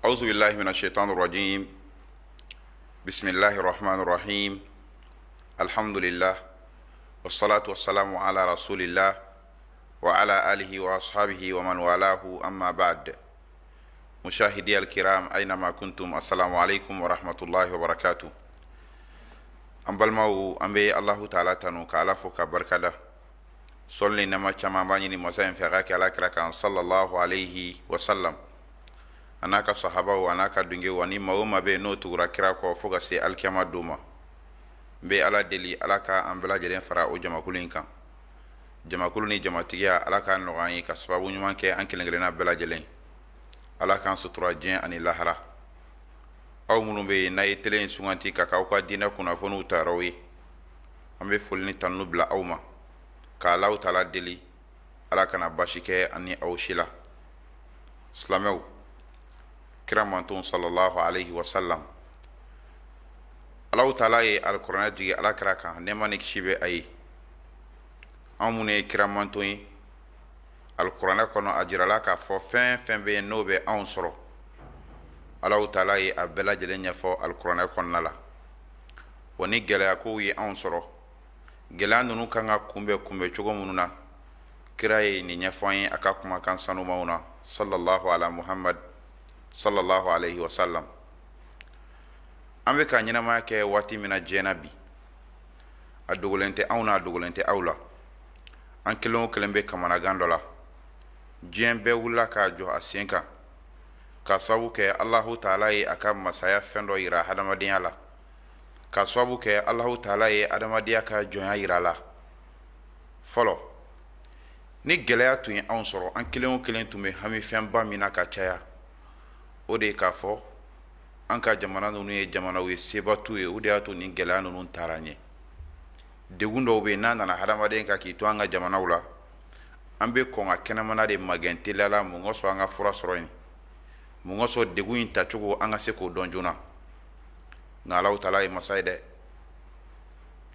أعوذ بالله من الشيطان الرجيم. بسم الله الرحمن الرحيم. الحمد لله والصلاة والسلام على رسول الله وعلى آله وأصحابه ومن والاه، أما بعد. مشاهدي الكرام أينما كنتم، السلام عليكم ورحمة الله وبركاته. أمبالماو أمبي الله تعالى تنو كالافو كبركة صلي نما كما باني مسايم فغاك على كراكان صلى الله عليه وسلم. Anaka sahaba wa anaka dunge wani mauma be no tugra kira ko foga se alkiyama duma be ala deli alaka ambela jelen fara o jamakulin kan jamakuluni jamatiya alaka no gani ka sababu nyuma ke ankelengelena bela jelen alaka sutura jin ani lahara aw munu be na itelen sunganti ka ka dina kuna fonu tarawi ambe fulni tanu bla awma ka law tala deli alaka na bashike ani awshila islamew kiramanton sallallahu alayhi wa sallam. Allah ta'ala ye alquran jigi ala kraka ne manik shibe ayi amune kiramanton alquran kono ajirala ka fo fen be nobe an soro. Allah ta'ala ye abela jelenya fo alquran kono la woni gele ko yi an soro gela nunu kanga kumbe chogo mununa kiraye ni nyafoyin aka kuma kan sanu mauna sallallahu ala muhammad sallallahu alayhi wa sallam. Ambe ka nyinama ke wati mina jena bi adugulente awna adugulente awla an kilon kelembe kamana gandola jembe wula ka jo asenka ka sabu ke Allahu ta'ala yi aka masaya fendo ira hadamadiya la ka sabu ke Allahu ta'ala yi adamadiya ka jonya ira la folo ni geleya tun an soro an kilon tume hami femba mina ka chaya ode ka fo an ka jamana nunu ye jamana we sebatu ye ode ato ni gela nunu taranye degundo be nana hadamaden ka ki to an ka jamana wala an be ko nga kenamana de magente lala mu ngoso an ka fura soroyin mu ngoso degun ta chugo an ka se ko donjuna na Allah taala e masaide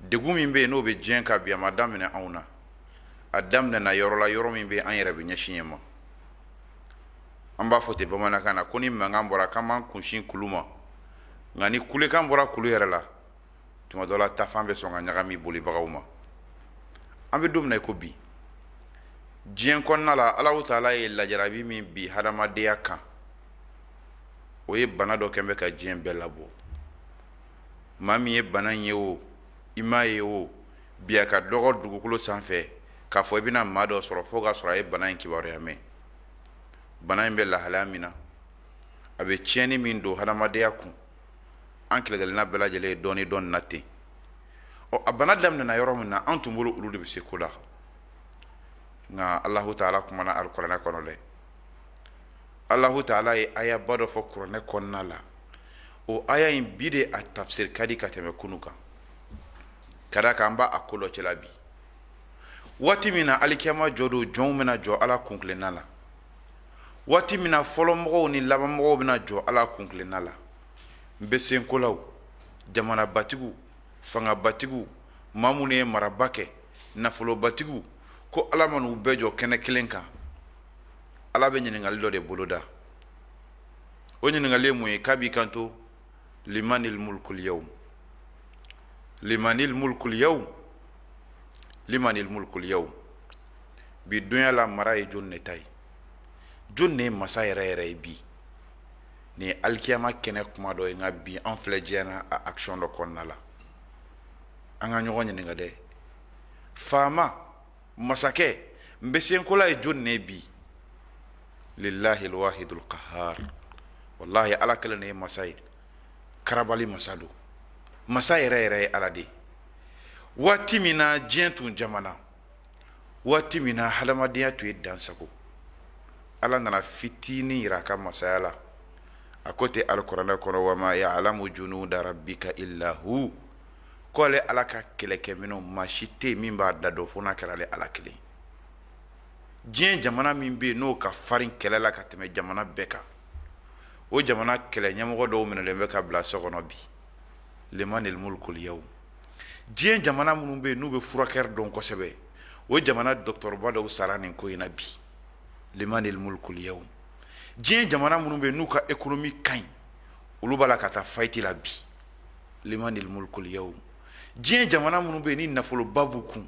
degun min be no be jen ka biya madam ne auna adam na yorola yoro min be an yere be nyashinyema amba fote bamana kana koni mangambora kama kunshin kuluma ngani kule kambora kulu yerala tuma dola tafambe songa nyagami boli bagawma ambe dumna ko bi jien konnala Allah taala e la jarabi min bi hadama de yakka o ye bana do kembe ka jien belabo mami e bana yewo imaye wo biya ka dogo dugukulo sanfe ka fo bina mado soro foga soro e bana en kibaro yame bana imbe la halamina abe tieni min do hadamadiya kun ankele na bela jele doni don nati o abana damna na yoro minna antum bulu ulude be sekula na Allah ta'ala kuma na alquran kono le Allah ta'ala e aya bado fo qur'an konnala o aya in bide a tafsir kadi kateme kunuka kada ka amba akulo celabi wati mina alikema jodo jomina jo ala kunkle nala wati mina folo mɔgɔw ni laban mɔgɔw bena jɔ ala kunkilenna la nbesenkolaw jamana batigu fanga batigu mamune ye maraba kɛ nafolo batigu ko ala man'u bɛɛ jɔ kɛnɛ kelen kan ala bɛ ɲiningali dɔ de boloda o ɲiningali ye mun ye k'a b'i kanto limanil mulkul yawm limanil mulkul yawm limanil mulkul yawm bi dunya la mara ye jɔn ne ta ye jonne masa yɛrɛ bi ni alkiyama kene kuma do nga bi en flejena a action do konna la anga nyogo nyininga de fama masake mbesen kola e jonne bi lillahi alwahidul qahhar wallahi ala kala ne masay karabali masado masay yɛrɛ ala de wati mina jentun jamana wati mina halamadiya tu e dansako ala nana fitini iraka masayala akote alquran kono wa ma ya'lamu junuda rabbika illa hu kole ala ka keleke mino mashite min ba dado fona karale ala kele jien jamana min be no ka farin kelela ka teme jamana beka o jamana kele nyamogo do min le beka bla sokono bi limanil mulkul yawm jien jamana mun be no be furaker don ko sebe o jamana docteur bado sarani ko ina bi limanil mulkul yawm diɲɛ jamana minnu bɛ n'u ka économie ka ɲi olu b'a la ka taa faillite la bi limanil mulkul yawm diɲɛ jamana minnu bɛ ni nafoloba b'u kun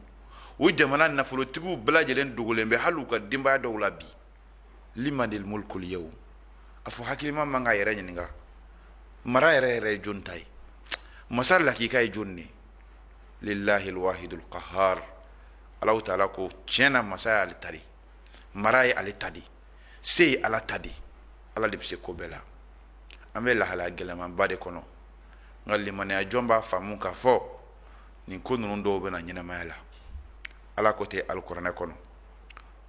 o jamana nafolotigiw bɛɛ lajɛlen dogolen bɛ hali u ka denbaya dɔw la bi limanil mulkul yawm a fɔ hakilima man ka yɛrɛ ɲininka mara yɛrɛ yɛrɛ ye jɔn ta ye masa lakika ye jɔn ne lillahi alwahidul qahhar Allahu taala ko tiɲɛna masa ye ale ta de mara ye ale ta de se ye ala ta de ala de bɛ se ko bɛɛ la an bɛ lahalaya gɛlɛmanba de kɔnɔ nka limaniya jɔn b'a faamu k'a fɔ nin ko ninnu dɔw bɛna ɲɛnamaya la ala ko tɛ alikuranɛ kɔnɔ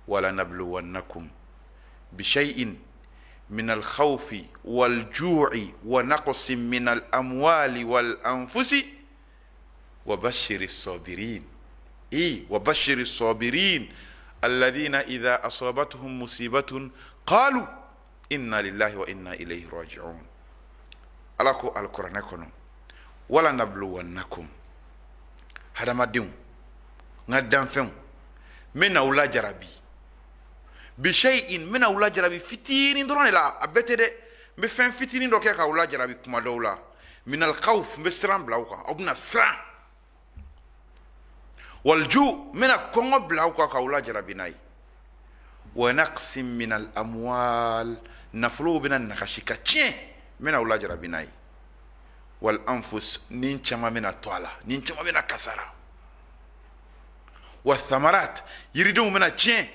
wala nabluwannakum bishay'in min alkhawfi walju'i wa naqsin min alamwali wal anfusi wa bashiri sabirin وبشر الصابرين الذين إذا أصابتهم مصيبة قالوا إنا لله وإنا إليه راجعون ألاكو القرآن كنو ولا نبلونكم هذا ما ديون ندان فهم من أولا جربي بشيء من أولا جربي فتين درون لا أبتدي بفهم فتين دوكي كأولا جربي كما دولا من الخوف بسرام بلاوكا أو بنا سرام والجو من الكونغ بلاوكا كاولا جرابيناي ونقص من الأموال نفلو بنا نكاشيكا تشين من أولا جرابيناي والأنفس نينشما من الطوالة نينشما من الكسارة والثمرات يريدون من التشين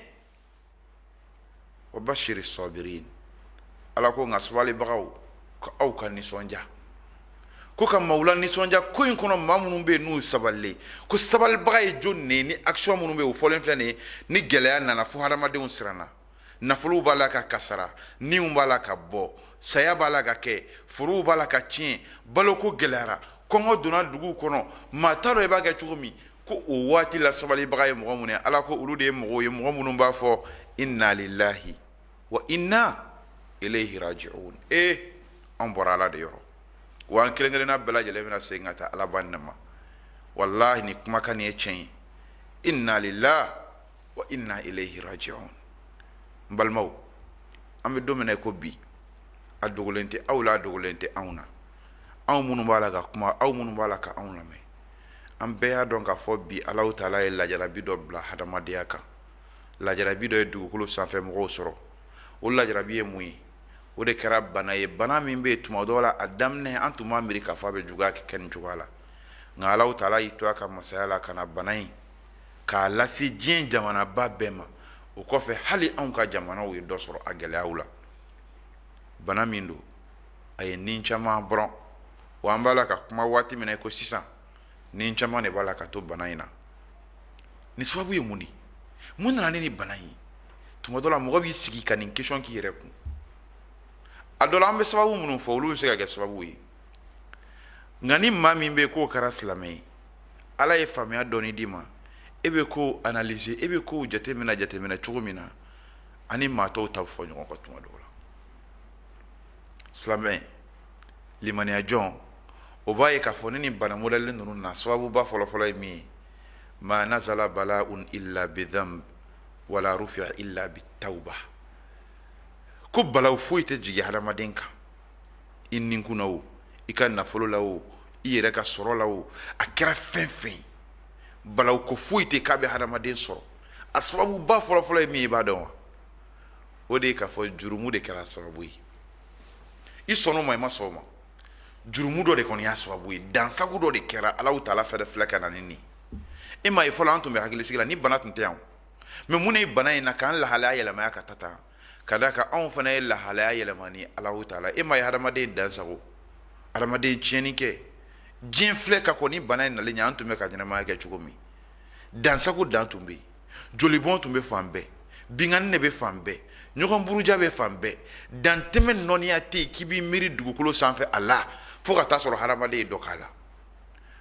وبشر الصابرين على كون أسوالي بغاو أو كان نسوانجا ko ka mawla nisɔndiya ko in kɔnɔ maa minnu bɛ yen n'u sabalilen ko sabalibaga ye jɔn ne ni action minnu bɛ yen o fɔlen filɛ nin ye ni gɛlɛya nana fo hadamadenw siranna nafolow b'a la ka kasara niw b'a la ka bɔ saya b'a la ka kɛ forow b'a la ka tiɲɛ baloko gɛlɛyara kɔngɔ donna duguw kɔnɔ maa t'a dɔn i b'a kɛ cogo min ko o waati la sabalibaga ye mɔgɔ minnu ye ala ko olu de ye mɔgɔw ye mɔgɔ minnu b'a fɔ inna lillahi wa inna ilayhi raji'un an bɔra ala de yɔrɔ wa an kelen-kelenna bɛɛ lajɛlen bɛna segin ka taa ala banni ma wallahi ni kumakan nin ye tiɲɛ ye inna lillahi wa inna ilayhi raji'un n balimaw an bɛ don min na i ko bi a dogolen tɛ aw la a dogolen tɛ anw na anw minnu b'a la ka kuma aw minnu b'a la ka anw lamɛn an bɛɛ y'a dɔn k'a fɔ bi Alahu taala ye lajarabi dɔ bila hadamadenya kan lajarabi dɔ ye dugukolo sanfɛ mɔgɔw sɔrɔ o lajarabi ye mun ye o de kɛra bana ye bana min bɛ yen tuma dɔw la a daminɛ an tun b'a miiri k'a fɔ a bɛ juguya kɛ nin cogoya la nka Alahu taala y'i to a ka masaya la ka na bana in k'a lase diɲɛ jamanaba bɛɛ ma o kɔfɛ hali anw ka jamanaw ye dɔ sɔrɔ a gɛlɛyaw la bana min don a ye nin caman bɔrɔn wa an b'a la ka kuma waati min na ko sisan nin caman de b'a la ka to bana in na nin sababu ye mun de mun nana ni nin bana in ye tuma dɔw la mɔgɔ b'i sigi ka nin question k'i yɛrɛ kun a dɔ la an bɛ sababu minnu fɔ olu bɛ se ka kɛ sababu ye nka ni maa min bɛ yen k'o kɛra silamɛ ye ala ye faamuya dɔɔni d'i ma e bɛ ko analyser e bɛ ko jateminɛ cogo min na ani maa tɔw ta fɔ ɲɔgɔn kɔ tuma dɔw la silamɛ limaniya jɔn o b'a ye k'a fɔ ni nin bana modèle ninnu na sababuba fɔlɔfɔlɔ ye min ye ma nazala bala'un illa bidhanb wala rufi'a illa bitawba ko balaw foyi tɛ jigi hadamaden kan i ninkun na o i ka nafolo la o i yɛrɛ ka sɔrɔ la o a kɛra fɛn fɛn ye balaw ko foyi tɛ k'a bɛ hadamaden sɔrɔ a sababuba fɔlɔfɔlɔ ye min ye i b'a dɔn wa o de ye k'a fɔ jurumu de kɛra sababu ye i sɔnna o ma i ma sɔn o ma jurumu dɔ de kɔni y'a sababu ye dansago dɔ de kɛra Alahu taala fɛ filɛ ka na ni nin e ma ye fɔlɔ an tun bɛ hakilisigi la ni bana tun tɛ yan mɛ mun ye bana in na k'an lahalaya yɛlɛmaya ka taa ka da ka anw fana ye lahalaya yɛlɛma ni Alahu taala e ma ye hadamaden dansago hadamaden tiɲɛni kɛ diɲɛ filɛ ka kɔni bana in nalen ɲɛ an tun bɛ ka ɲɛnamaya kɛ cogo min dansago dan tun bɛ yen jolibɔn tun bɛ fan bɛɛ binkani de bɛ fan bɛɛ ɲɔgɔn buruja bɛ fan bɛɛ dantɛmɛ nɔniya tɛ yen k'i b'i miiri dugukolo sanfɛ a la fo ka taa sɔrɔ hadamaden ye dɔ k'a la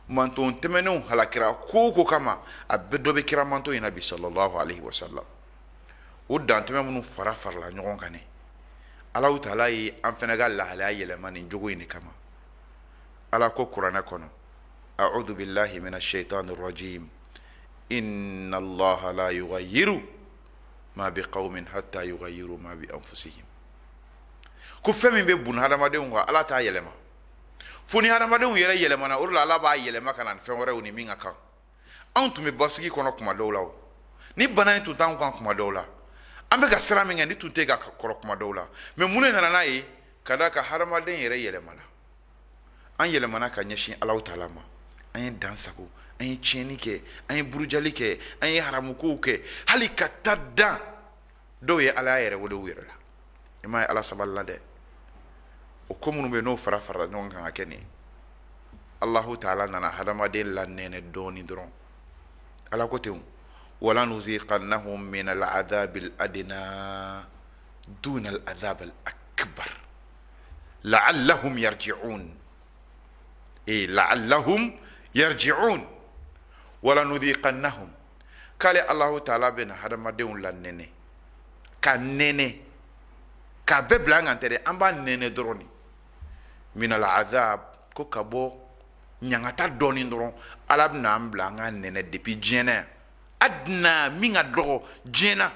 manton tɛmɛnenw halakira ko o ko kama a bɛɛ dɔ bɛ kira manton in na bi sallallahu alaihi wasallam o dantɛmɛ minnu farala ɲɔgɔn kan ne Alahu taala ye an fana ka lahalaya yɛlɛma nin jogo in de kama ala ko kuranɛ kɔnɔ a'udhu billahi minash shaitanir rajim inna allaha la yughayyiru ma biqaumin hatta yughayyiru ma bi anfusihim ko fɛn min bɛ bun hadamadenw kan ala t'a yɛlɛma fo ni hadamadenw yɛrɛ yɛlɛmana o de la ala b'a yɛlɛma ka na ni fɛn wɛrɛw ni min ka kan anw tun bɛ basigi kɔnɔ kuma dɔw la o ni bana in tun t'anw kan kuma dɔw la an bɛ ka sira min kɛ ni tun tɛ ka kɔrɔ kuma dɔw la mɛ mun de nana n'a ye ka d'a kan hadamaden yɛrɛ yɛlɛmana an yɛlɛmana ka ɲɛsin alaw taala ma an ye dansago an ye tiɲɛni kɛ an ye burujali kɛ an ye haramukow kɛ hali ka taa dan dɔw ye ala yɛrɛ wele u yɛrɛ la i m'a ye ala sabalila dɛ o ko minnu bɛ yen n'o fara farala ɲɔgɔn kan ka kɛ nin ye alahu taala nana hadamaden lanɛnɛ dɔɔni dɔrɔn ala ko ten wala nuziqannahum min al'adhabi al'adna duna al'adhab al'akbar la'allahum yarji'un la'allahum yarji'un wala nuziqannahum kale alahu taala bena hadamadenw lanɛnɛ ka nɛnɛ ka bɛɛ bila an kan tɛ dɛ an b'a nɛnɛ dɔrɔn ni min al'adhab ko ka bɔ ɲangata dɔɔni dɔrɔn ala bɛna an bila an ka nɛnɛ depuis diɲɛna yan adna min ka dɔgɔ diɲɛna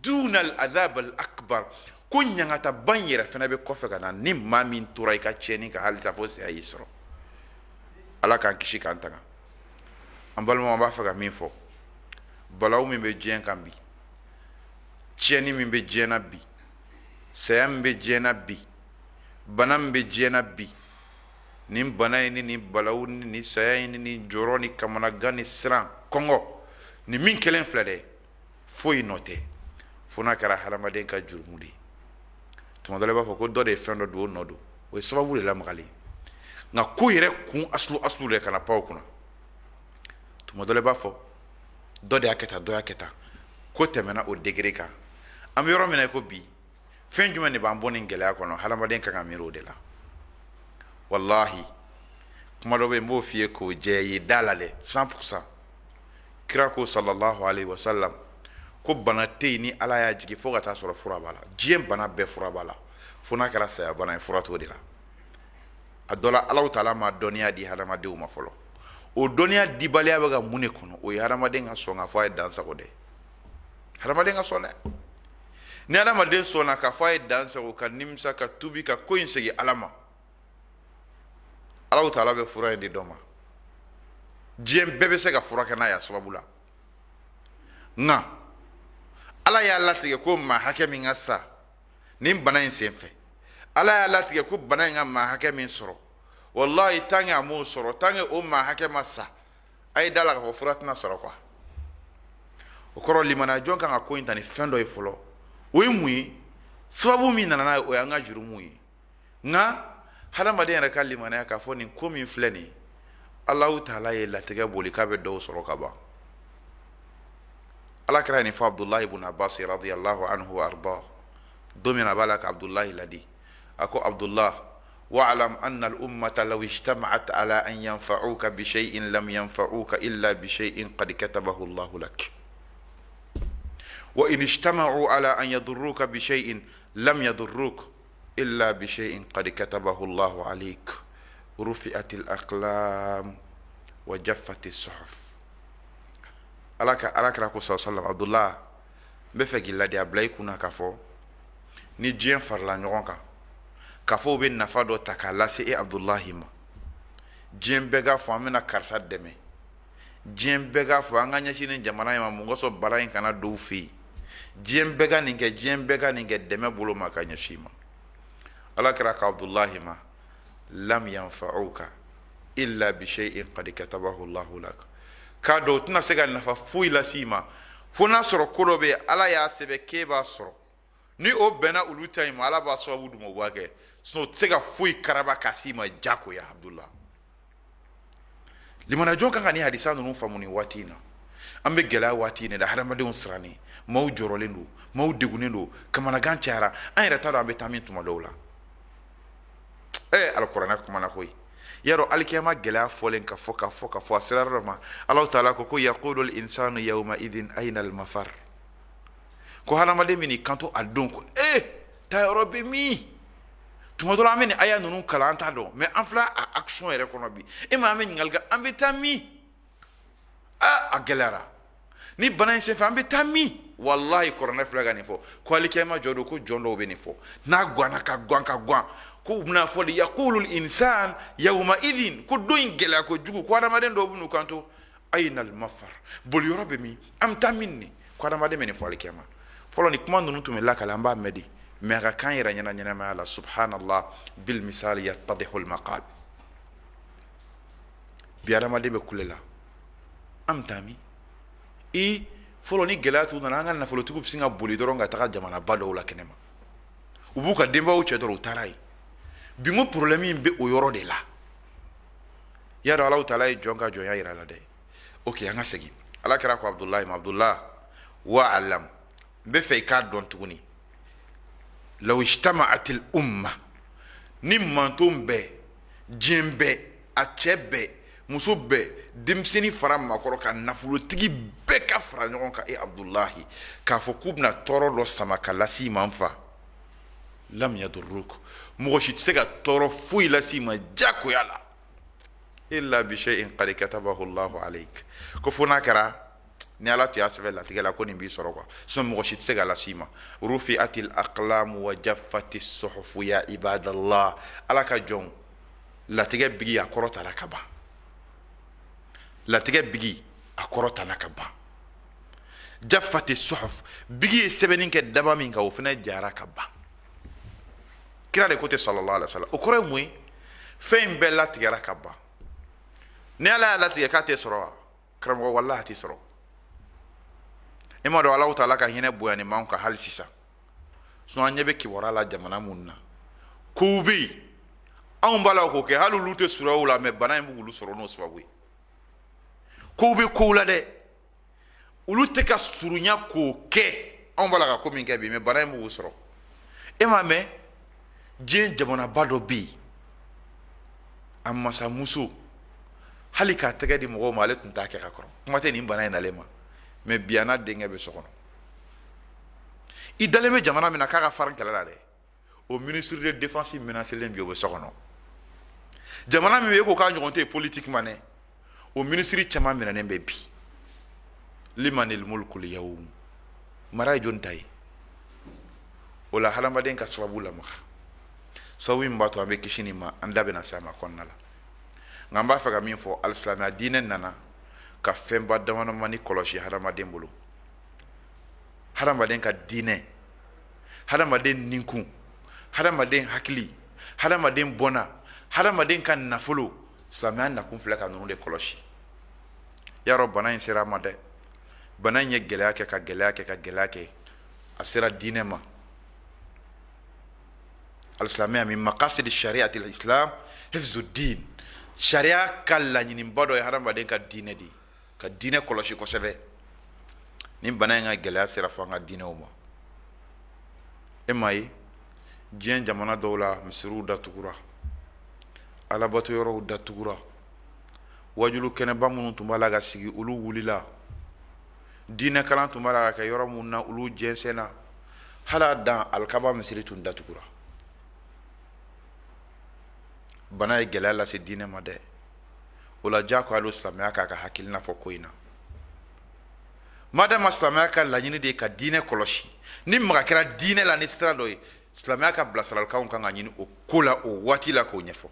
duna al'adhab al'akbar ko ɲangata ban yɛrɛ fɛnɛ bɛ kɔfɛ ka na ni maa min tora i ka tiɲɛni ka halisa fo saya y'i sɔrɔ ala k'an kisi k'an tanga an balimaw an b'a fɛ ka min fɔ balawu min bɛ diɲɛ kan bi tiɲɛni min bɛ diɲɛ na bi saya min bɛ diɲɛ na bi bana min bɛ diɲɛ na bi nin bana in ni balawu ni saya in ni jɔrɔ ni kamanagan ni siran kɔngɔ ni min kelen filɛ dɛ foyi nɔ tɛ fo n'a kɛra hadamaden ka jurumu de ye tuma dɔ la i b'a fɔ ko dɔ de ye fɛn dɔ don o nɔ don o ye sababu de lamagali nka ko yɛrɛ kun asulu de kana pan o kunna tuma dɔ la i b'a fɔ dɔ de y'a kɛ tan dɔ y'a kɛ tan ko tɛmɛna o degere kan an bɛ yɔrɔ min na ko bi fɛn jumɛn de b'an bɔ nin gɛlɛya kɔnɔ hadamaden kan ka miiri o de la wallahi kuma dɔ bɛ yen n b'o f'i ye k'o jɛ ye da la dɛ 100% kira ko sallallahu alaihi wasallam ko bana tɛ yen ni ala y'a jigin fo ka taa sɔrɔ fura b'a la diɲɛ bana bɛɛ fura b'a la fo n'a kɛra saya bana ye fura t'o de la a dɔ la alaw taala ma dɔnniya di hadamadenw ma fɔlɔ o dɔnniya dibaliya bɛ ka mun de kɔnɔ o ye hadamaden ka sɔn k'a fɔ a ye dan sago dɛ hadamaden ka sɔn dɛ ni hadamaden sɔnna k'a fɔ a ye dan sago ka nimisa ka tubi ka ko in segin ala ma alaw taala bɛ fura in di dɔ ma diɲɛ bɛɛ bɛ se ka furakɛ n'a ye a sababu la nka ala y'a latigɛ ko maa hakɛ min ka sa nin bana in senfɛ ala y'a latigɛ ko bana in ka maa hakɛ min sɔrɔ wallahi tant que a m'o sɔrɔ tant que o maa hakɛ ma sa a ye da la k'a fɔ fura tɛna sɔrɔ quoi o kɔrɔ limaniya jɔn kan ka ko in ta ni fɛn dɔ ye fɔlɔ o ye mun ye sababu min nana n'a ye o y'an ka jurumu ye nka hadamaden yɛrɛ ka limaniya k'a fɔ nin ko min filɛ nin ye alahu taala ye latigɛ boli k'a bɛ dɔw sɔrɔ ka ban ala kɛra nin fɔ abdullahi ibn abbas radiyallahu anhu wa arda don min a b'a la ka abdullahi ladi a ko abdullah wa'lam anna al-ummata law ijtama'at ala an yanfa'uka bi shay'in lam yanfa'uka illa bi shay'in qad katabahu Allahu lak wa in ijtama'u ala an yadurruka bi shay'in lam yadurruka illa bi shay'in qad katabahu Allahu alayk rufi'at al-aqlam wa jaffat as-suhuf ala kɛra ko sallam abdullah n bɛ fɛ k'i ladi a bila i kunna k'a fɔ ni diɲɛ farala ɲɔgɔn kan k'a fɔ u bɛ nafa dɔ ta k'a lase e abdullahi ma diɲɛ bɛɛ k'a fɔ an bɛna karisa dɛmɛ diɲɛ bɛɛ k'a fɔ an ka ɲɛsin nin jamana in ma mun kosɔn bara in kana dɔw fɛ yen diɲɛ bɛɛ ka nin kɛ diɲɛ bɛɛ ka nin kɛ dɛmɛ bolo ma ka ɲɛsin ma ala kɛra ka abdullahi ma lam yanfa'uka illa bi shay'in qad katabahu Allahu lak k'a dɔn o tɛna se ka nafa foyi lase i ma fo n'a sɔrɔ ko dɔ bɛ yen ala y'a sɛbɛn k'e b'a sɔrɔ ni o bɛnna olu ta in ma ala b'a sababu d'u ma o b'a kɛ sinon o tɛ se ka foyi karaba ka s'i ma jagoya abdullah limaniya jɔn kan ka nin hadisa ninnu faamu nin waati in na an bɛ gɛlɛya waati in de la hadamadenw sirannen maaw jɔrɔlen don maaw degunnen don kamanagan cayara an yɛrɛ t'a dɔn an bɛ taa min tuma dɔw la alikuranɛ kumana koyi yarɔ alikiyama gɛlɛya fɔlen ka fɔ a sera dɔ ma alahu taala ko yaqulu al-insanu yawma idin ayna al-mafar ko hadamaden bɛ n'i kanto a don ko taayɔrɔ bɛ min tuma dɔ la an bɛ nin aya ninnu kalan an t'a dɔn mɛ an filɛ a action yɛrɛ kɔnɔ bi e ma an bɛ ɲininkali kɛ an bɛ taa min a gɛlɛyara ni bana in senfɛ an bɛ taa min wallahi kuranɛ filɛ ka nin fɔ ko alikiyama jɔ don ko jɔn dɔw bɛ nin fɔ n'a ganna ka gan ko u bɛna fɔ de yaqulul insan yawma idhin ko don in gɛlɛya kojugu ko adamaden dɔw bɛ n'u kanto aynal mafar boliyɔrɔ bɛ min an bɛ taa min nin ko adamaden bɛ nin fɔ alikiyama fɔlɔ ni kuma ninnu tun bɛ lakale an b'a mɛn de mais a ka kan yɛrɛ ɲɛna ɲɛnamaya la subhanallah bil misali yattadihul maqal bi adamaden bɛ kule la an bɛ taa min fɔlɔ ni gɛlɛya t'u nana an ka nafolotigiw bɛ sin ka boli dɔrɔn ka taga jamanaba dɔw la kɛnɛma u b'u ka denbayaw cɛ dɔrɔn u taara yen bi n ko problème in bɛ o yɔrɔ de la ya dɔn Alahu taala ye jɔn ka jɔnya yira la dɛ ok an ka segin ala kɛra ko Abdullahi wa alam n bɛ fɛ i k'a dɔn tuguni law ijtama'atil umma ni manton bɛɛ diɲɛ bɛɛ a cɛ bɛɛ muso bɛɛ denmisɛnnin fara maakɔrɔ ka nafolotigi bɛɛ ka fara ɲɔgɔn kan Abdullahi k'a fɔ k'u bɛna tɔɔrɔ dɔ sama ka lasi ma n fa lam yadurruk mɔgɔ si tɛ se ka tɔɔrɔ foyi lasi ma jagoya la illa bi shay'in qad katabahu Allahu alayk ko fo n'a kɛra ni ala tɛ y'a sɛbɛn latigɛ la ko nin b'i sɔrɔ mɔgɔ si tɛ se ka lasi ma rufi'atil aqlam wa jaffatis suhuf ya ibadallah ala ka jɔn latigɛ bigi a kɔrɔ tara ka ban latigɛ bigi a kɔrɔ tana ka ban jaffati suhuf bigi ye sɛbɛnni kɛ daba min kan o fana jara ka ban kira de ko ten sallallahu alaihi wasallam o kɔrɔ ye mun ye fɛn in bɛɛ latigɛra ka ban ni ala y'a latigɛ k'a tɛ sɔrɔ wa karamɔgɔ wallahi a tɛ sɔrɔ e ma dɔn Alahu taala ka hinɛ bonyani m'anw kan hali sisan an ɲɛ bɛ kibaruya la jamana minnu na kow bɛ yen anw b'a la k'o kɛ hali olu tɛ sɔrɔ o la mais bana in bɛ k'olu sɔrɔ n'o sababu ye kow bɛ kow la dɛ olu tɛ ka surunya k'o kɛ anw b'a la ka ko min kɛ bi mais bana in b'u sɔrɔ e m'a mɛn diɲɛ jamanaba dɔ bɛ yen a masamuso hali k'a tɛgɛ di mɔgɔw ma ale tun t'a kɛ ka kɔrɔ kuma tɛ nin bana in nalen ma mais bi a n'a denkɛ bɛ so kɔnɔ i dalen bɛ jamana min na k'a ka farin kɛlɛ la dɛ o ministre de défense menacelen bi o bɛ so kɔnɔ jamana min bɛ e ko k'a ɲɔgɔn tɛ yen politiquement dɛ o ministre caman minɛnen bɛ bi limanil mulkul yawm mara ye jɔn ta ye o la hadamaden ka sababu lamaga sababu min b'a to an bɛ kisi nin ma an da bɛna se a ma kɔnɔna la nka an b'a fɛ ka min fɔ alisilamɛya diinɛ nana ka fɛnba damadamani kɔlɔsi hadamaden bolo hadamaden ka diinɛ hadamaden ninkun hadamaden hakili hadamaden bɔnna hadamaden ka nafolo silamɛya nakun filɛ ka ninnu de kɔlɔsi yarɔ bana in sera a ma dɛ bana in ye gɛlɛya kɛ ka gɛlɛya kɛ ka gɛlɛya kɛ a sera diinɛ ma alisilamɛya min maqasid shari'atil islam hifzuddin sariya ka laɲiniba dɔ ye hadamaden ka diinɛ de ye ka diinɛ kɔlɔsi kosɛbɛ ni bana in ka gɛlɛya sera fo an ka diinɛw ma e m'a ye diɲɛ jamana dɔw la misiriw datugura alabato yɔrɔw datugura wajulu kɛnɛba minnu tun b'a la ka sigi olu wulila diinɛ kalan tun b'a la ka kɛ yɔrɔ minnu na olu jɛnsɛnna hali a dan alikaba misiri tun datugura bana ye gɛlɛya lase diinɛ ma dɛ o la jaa ko hali silamɛya k'a ka hakilina fɔ ko in na madama silamɛya ka laɲini de ye ka diinɛ kɔlɔsi ni maga kɛra diinɛ la ni sira dɔ ye silamɛya ka bilasiralikanw kan ka ɲini o ko la o waati la k'o ɲɛfɔ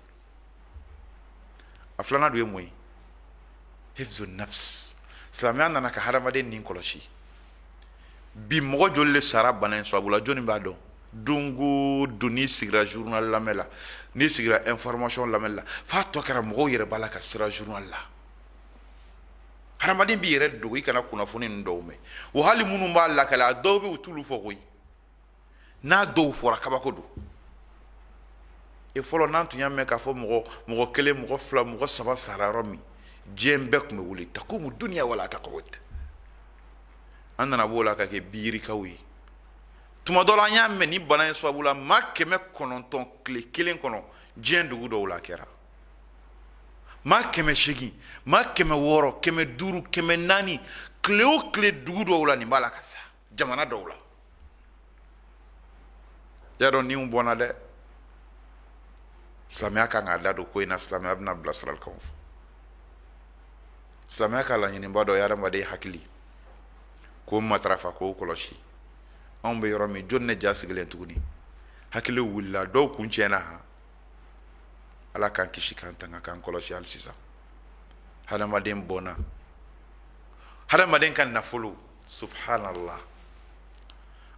a filanan dun ye mun ye hifzu nafs silamɛya nana ka hadamaden nin kɔlɔsi bi mɔgɔ joli le sara bana in sababu la jɔnni b'a dɔn don o don n'i sigira journal lamɛn la n'i sigira information lamɛn la f'a tɔ kɛra mɔgɔw yɛrɛ b'a la ka sira journal la hadamaden b'i yɛrɛ dogo i kana kunnafoni ninnu dɔw mɛn o hali minnu b'a lakale a dɔw bɛ u t'olu fɔ koyi n'a dɔw fɔra kabako don e fɔlɔ n'an tun y'a mɛn k'a fɔ mɔgɔ kelen mɔgɔ fila mɔgɔ saba sara yɔrɔ min diɲɛ bɛɛ tun bɛ wuli takumu duniya wala taqawat an nana b'o la ka kɛ biyirikaw ye tuma dɔ la an y'a mɛn ni bana in sababu la maa 900 tile kelen kɔnɔ diɲɛ dugu dɔw la a kɛra maa 800 maa 600 500 400 tile o tile dugu dɔw la nin b'a la ka sa jamana dɔw la y'a dɔn nin bɔnna dɛ silamɛya kan k'a da don ko in na silamɛya bɛna bilasiralikanw fɔ silamɛya ka laɲiniba dɔ ye hadamaden hakili k'o matarafa k'o kɔlɔsi anw bɛ yɔrɔ min jɔn ne ja sigilen tuguni hakili wulila dɔw kun tiɲɛna ha ala k'an kisi k'an tanga k'an kɔlɔsi hali sisan hadamaden bɔnna hadamaden ka nafolo subhanallah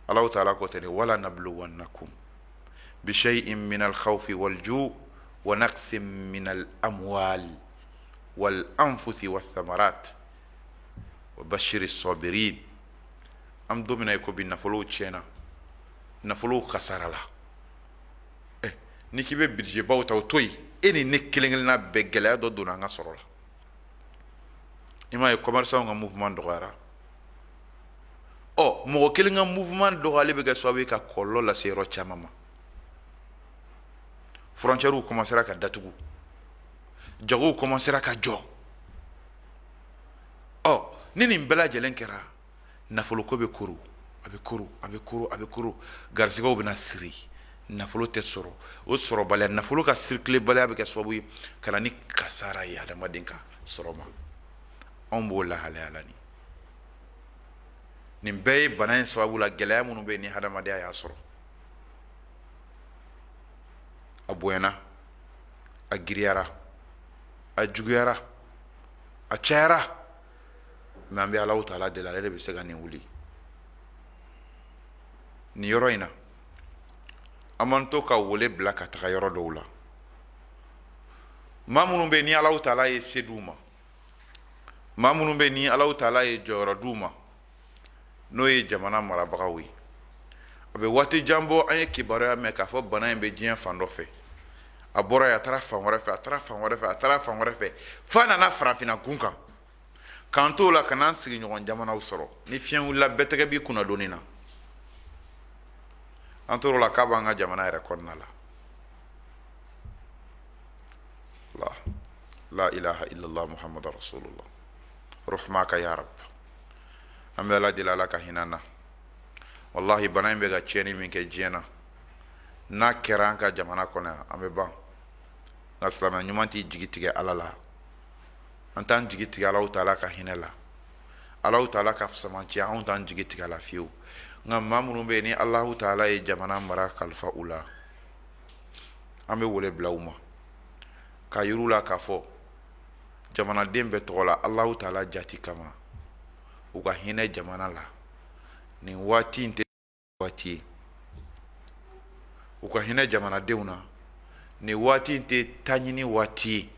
Allah ta'ala ko tɛ wala nabluwannakum bi shay'in min al-khawfi wal-ju' wa naqsin min al-amwal wal-anfusi wath-thamarat wa bashir as-sabirin am domina ko bi nafolo tiɲɛna nafolo kasara la ni k'i bɛ budget baw ta o to yen e ni ne kelen-kelenna bɛɛ gɛlɛya dɔ donna an ka sɔrɔ la i m'a ye commerçant ka mouvement dɔgɔyara mɔgɔ kelen ka mouvement dɔgɔyali bɛ kɛ sababu ye ka kɔlɔlɔ lase yɔrɔ caman ma frontières commencera ka datugu jagow commencera ka jɔ ni nin bɛɛ lajɛlen kɛra nafolo ko bɛ koro a bɛ koro garisigɛw bɛna siri nafolo tɛ sɔrɔ o sɔrɔbaliya nafolo ka circuler baliya bɛ kɛ sababu ye ka na ni kasara ye adamaden ka sɔrɔ ma anw b'o lahalaya la nin bɛɛ ye bana in sababu la gɛlɛya minnu bɛ yen ni hadamadenya y'a sɔrɔ a bonyana a giriyara a juguyara a cayara mɛ an bɛ Alahu Taala deli ale de bɛ se ka nin wuli nin yɔrɔ in na an man to ka wele bila ka taga yɔrɔ dɔw la maa minnu bɛ yen ni Alahu Taala ye se d'u ma maa minnu bɛ yen ni Alahu Taala ye jɔyɔrɔ d'u ma n'o ye jamana marabagaw ye a bɛ waati jan bɔ an ye kibaruya mɛn k'a fɔ bana in bɛ diɲɛ fan dɔ fɛ a bɔra yen a taara fan wɛrɛ fɛ a taara fan wɛrɛ fɛ a taara fan wɛrɛ fɛ f'a nana farafinna gun kan k'an t'o la ka n'an sigiɲɔgɔn jamanaw sɔrɔ ni fiɲɛ wulila bɛɛ tɛgɛ b'i kunna donni na an t'o la k'a b'an ka jamana yɛrɛ kɔnɔna la la ilaha illallah muhammadu rasulullah rahmaka ya rab an bɛ ala deli ala ka hinɛ na wallahi bana in bɛ ka tiɲɛni min kɛ diɲɛ na n'a kɛra an ka jamana kɔnɔ yan an bɛ ban nka silamɛ ɲuman t'i jigi tigɛ ala la an t'an jigi tigɛ Alahu Taala ka hinɛ la Alahu Taala ka samanciya anw t'an jigi tigɛ a la fiyewu nka maa minnu bɛ yen ni Alahu Taala ye jamana mara kalifa u la an bɛ wele bila u ma k'a yir'u la k'a fɔ jamanaden bɛɛ tɔgɔ la Alahu Taala jati kama u ka hinɛ jamana la nin waati in tɛ waati ye u ka hinɛ jamanadenw na nin waati in tɛ taɲini waati ye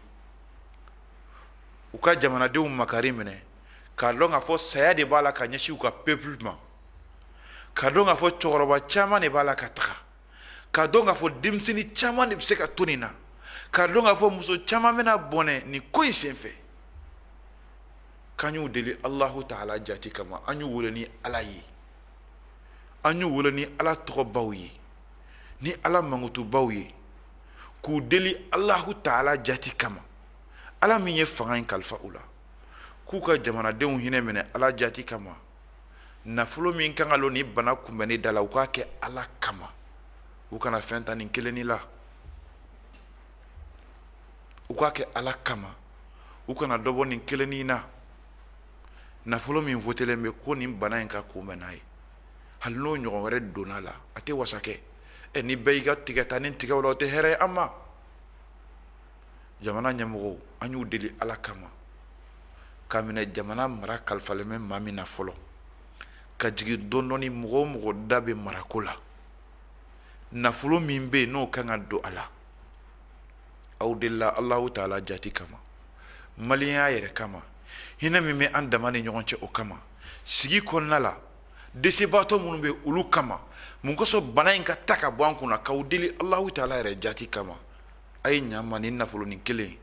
u ka jamanadenw makari minɛ k'a dɔn k'a fɔ saya de b'a la ka ɲɛsin u ka peuple ma k'a dɔn k'a fɔ cɛkɔrɔba caman de b'a la ka taga k'a dɔn k'a fɔ denmisɛnnin caman de bɛ se ka to nin na k'a dɔn k'a fɔ muso caman bɛna bɔnɛ nin ko in senfɛ k'an y'u deli Alahu Taala jati kama an y'u wele ni ala ye an y'u wele ni ala tɔgɔbaw ye ni ala mankutubaw ye k'u deli Alahu Taala jati kama ala min ye fanga in kalifa u la k'u ka jamanadenw hinɛ minɛ ala jati kama nafolo min kan ka lɔ ni bana kunbɛnni da la u k'a kɛ ala kama u kana fɛn ta nin kelenni la u k'a kɛ ala kama u kana dɔ bɔ nin kelenni na nafolo min votelen bɛ ko nin bana in ka kunbɛn n'a ye hali n'o ɲɔgɔn wɛrɛ donna la a tɛ wasa kɛ ni bɛɛ y'i ka tigɛ ta ni tigɛw la o tɛ hɛrɛ ye an ma jamana ɲɛmɔgɔw an y'u deli ala kama k'a minɛ jamana mara kalifalen bɛ maa min na fɔlɔ ka jigin dɔɔni mɔgɔ o mɔgɔ da bɛ marako la nafolo min bɛ yen n'o kan ka don a la aw delila Alahu Taala jati kama maliyɛnya yɛrɛ kama hinɛ min bɛ an dama ni ɲɔgɔn cɛ o kama sigi kɔnɔna la desebaatɔ minnu bɛ olu kama mun kosɔn bana in ka ta ka bɔ an kunna k'aw deli Alahu Taala yɛrɛ jati kama a ye ɲa ma ni nafolonin kelen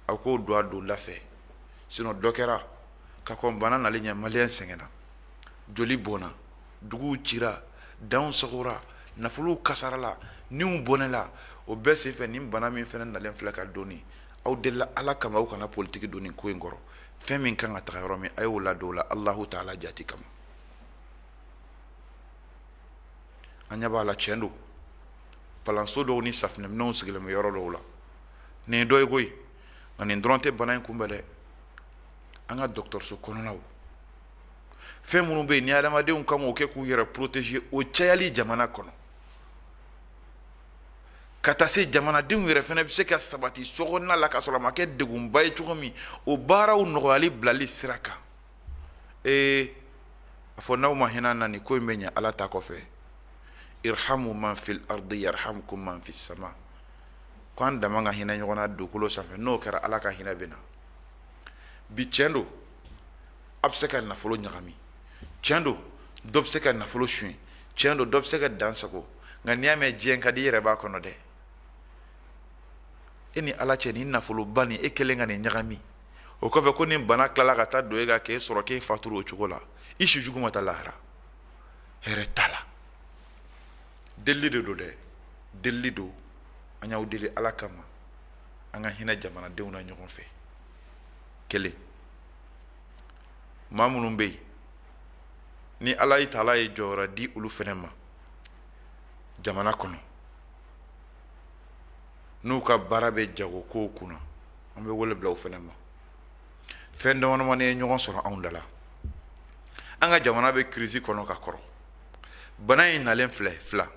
a k'o don a don da fɛ sinon dɔ kɛra ka kɔn bana nalen ɲɛ maliyɛn sɛgɛnna joli bɔnna duguw cira danw sagora nafolow kasarala niw bɔnɛla o bɛɛ senfɛ nin bana min fɛnɛ nalen filɛ ka donni aw delila ala kama aw kana politiki don nin ko in kɔrɔ fɛn min kan ka taga yɔrɔ min a y'o ladon o la Alahu Taala jati kama an ɲɛ b'a la tiɲɛ don palanso dɔw ni safinɛminɛw sigilen bɛ yɔrɔ dɔw la nin ye dɔ ye koyi nka nin dɔrɔn tɛ bana in kunbɛn dɛ an ka dɔgɔtɔrɔso kɔnɔnaw fɛn minnu bɛ yen ni adamadenw kan k'o kɛ k'u yɛrɛ protéger o cayali jamana kɔnɔ ka taa se jamanadenw yɛrɛ fana bɛ se ka sabati sokɔnɔna la ka sɔrɔ a ma kɛ degunba ye cogo min o baaraw nɔgɔyali bilali sira kan a fɔ n'aw ma hinɛ na nin ko in bɛ ɲɛ ala ta kɔfɛ irhamu man fil ardi yarhamkum man fis sama ko an dama ka hinɛ ɲɔgɔn na dugukolo sanfɛ n'o kɛra ala ka hinɛ bɛ na bi tiɲɛ don a bɛ se ka nafolo ɲagami tiɲɛ don dɔ bɛ se ka nafolo suɲɛ tiɲɛ don dɔ bɛ se ka dan sago nka n'i y'a mɛn diɲɛ ka di i yɛrɛ b'a kɔnɔ dɛ e ni ala cɛ ni nafoloba nin e kelen ka nin ɲagami o kɔfɛ ko nin bana tilala ka taa don e ka k'e sɔrɔ k'e faturu o cogo la i si jugu ma taa lahara hɛrɛ t'a la delili de don dɛ delili don an y'aw deli ala kama an ka hinɛ jamanadenw na ɲɔgɔn fɛ kelen maa minnu bɛ yen ni ala yi taala ye jɔyɔrɔ di olu fana ma jamana kɔnɔ n'u ka baara bɛ jago kow kunna an bɛ wele bila u fana ma fɛn damadamani ye ɲɔgɔn sɔrɔ anw da la an ka jamana bɛ crise kɔnɔ ka kɔrɔ bana in nalen filɛ fila